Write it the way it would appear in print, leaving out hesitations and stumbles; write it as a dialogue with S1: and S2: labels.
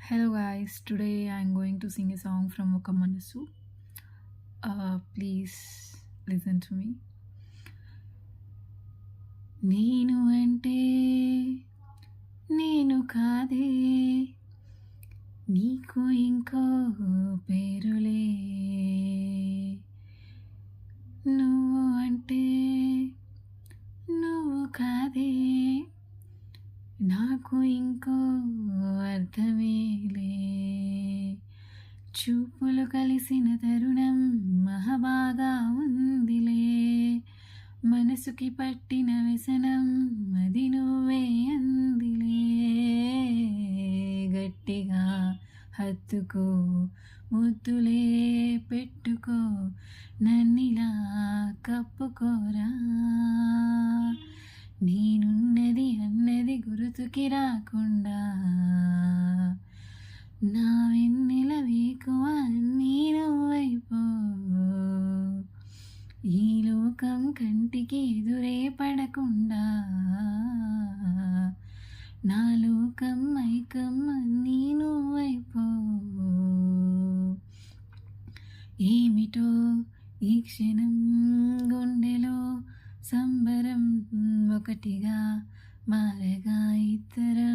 S1: Hello guys, today I'm going to sing a song from Oka Manasu. Please listen to me. నేను అంటే నేను కాదే, నీకు ఇంకో పేరులే. నువ్వు అంటే నువ్వు కాదే, నాకు ఇంకో అర్థమేలే. చూపులు కలిసిన తరుణం మహాబాగా ఉందిలే, మనసుకి పట్టిన వ్యసనం అది నువ్వే అందిలే. గట్టిగా హత్తుకో, ముద్దులే పెట్టుకో, నన్నిలా కప్పుకోరా. నేనున్నది అన్నది గుర్తుకి రాకుండా, నా వెన్నెల వేకువ అన్నీ నువ్వైపో. ఈ లోకం కంటికి ఎదురే పడకుండా, నా లోకం మైకం అన్నీ నువ్వైపో. ఏమిటో ఈ క్షణం గుండెలో సంబరం ఒకటిగా మారగా ఇద్దరం